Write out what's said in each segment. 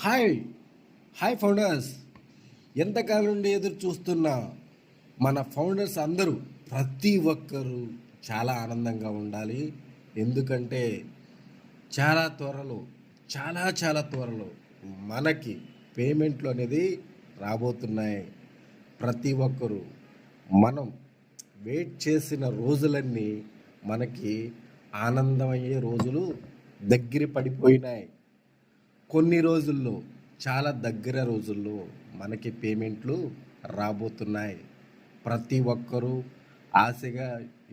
Hi hi founders. ఎంతకాలం నుండి ఎదురు చూస్తున్న మన ఫౌండర్స్ అందరూ ప్రతి ఒక్కరూ చాలా ఆనందంగా ఉండాలి. ఎందుకంటే చాలా త్వరలో మనకి పేమెంట్లు అనేది రాబోతున్నాయి. ప్రతి ఒక్కరూ మనం వెయిట్ చేసిన రోజులన్నీ మనకి ఆనందమయ్యే రోజులు దగ్గర పడిపోయినాయి. కొన్ని రోజుల్లో, చాలా దగ్గర రోజుల్లో మనకి పేమెంట్లు రాబోతున్నాయి. ప్రతి ఒక్కరూ ఆశగా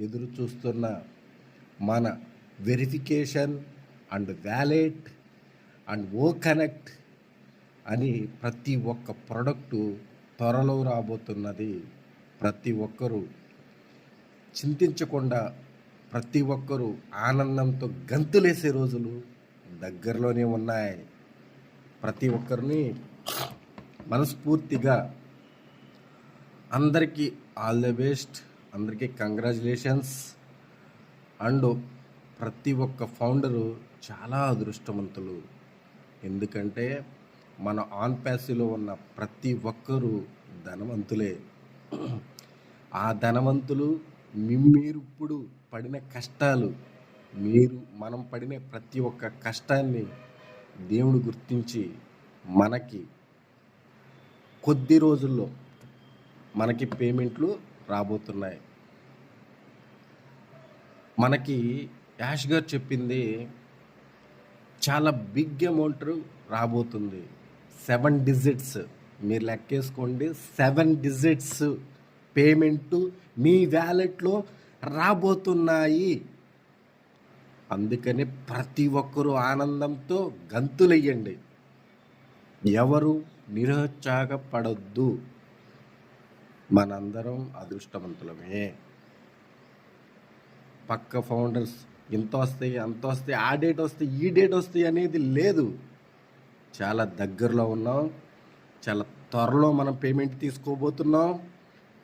ఎదురు చూస్తున్న మన వెరిఫికేషన్ అండ్ వ్యాలెట్ అండ్ ఓ కనెక్ట్ అని ప్రతి ఒక్క ప్రోడక్టు త్వరలో రాబోతున్నది. ప్రతి ఒక్కరూ చింతించకుండా ప్రతి ఒక్కరూ ఆనందంతో గంతులేసే రోజులు దగ్గరలోనే ఉన్నాయి. ప్రతి ఒక్కరిని మనస్ఫూర్తిగా అందరికీ ఆల్ ది బెస్ట్, అందరికీ కంగ్రాచులేషన్స్. అండ్ ప్రతి ఒక్క ఫౌండరు చాలా అదృష్టవంతులు. ఎందుకంటే మన ఆన్ ప్యాసివ్లో ఉన్న ప్రతి ఒక్కరూ ధనవంతులే. ఆ ధనవంతులు మీరు ఇప్పుడు పడిన కష్టాలు, మనం పడిన ప్రతి ఒక్క కష్టాన్ని దేవుడు గుర్తించి మనకి కొద్ది రోజుల్లో మనకి పేమెంట్లు రాబోతున్నాయి. మనకి యాష్ గారు చెప్పింది చాలా బిగ్ అమౌంట్ రాబోతుంది. 7 డిజిట్స్ మీరు లెక్కేసుకోండి. 7 డిజిట్స్ పేమెంటు మీ వ్యాలెట్లో రాబోతున్నాయి. అందుకని ప్రతి ఒక్కరూ ఆనందంతో గంతులెయ్యండి. ఎవరు నిరుత్సాహపడొద్దు. మనందరం అదృష్టవంతులమే. పక్క ఫౌండర్స్ ఇంత వస్తాయి, అంత వస్తాయి, ఆ డేట్ వస్తాయి, ఈ డేట్ వస్తాయి అనేది లేదు. చాలా దగ్గరలో ఉన్నాం. చాలా త్వరలో మనం పేమెంట్ తీసుకోబోతున్నాం.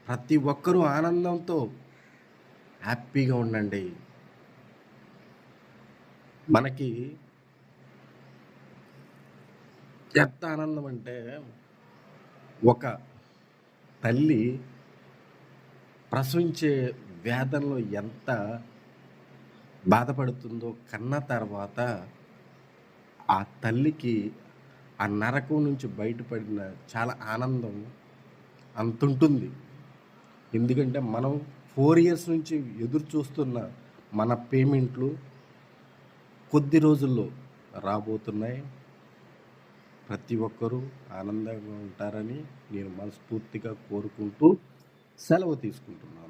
ప్రతి ఒక్కరూ ఆనందంతో హ్యాపీగా ఉండండి. మనకి ఎంత ఆనందం అంటే, ఒక తల్లి ప్రసవించే వేదనలో ఎంత బాధపడుతుందో కన్న తర్వాత ఆ తల్లికి ఆ నరకం నుంచి బయటపడిన చాలా ఆనందం అంతుంటుంది. ఎందుకంటే మనం 4 ఇయర్స్ నుంచి ఎదురు చూస్తున్న మన పేమెంట్లు కొద్ది రోజుల్లో రాబోతున్నాయి. ప్రతి ఒక్కరూ ఆనందంగా ఉంటారని నేను మనస్ఫూర్తిగా కోరుకుంటూ సెలవు తీసుకుంటున్నాను.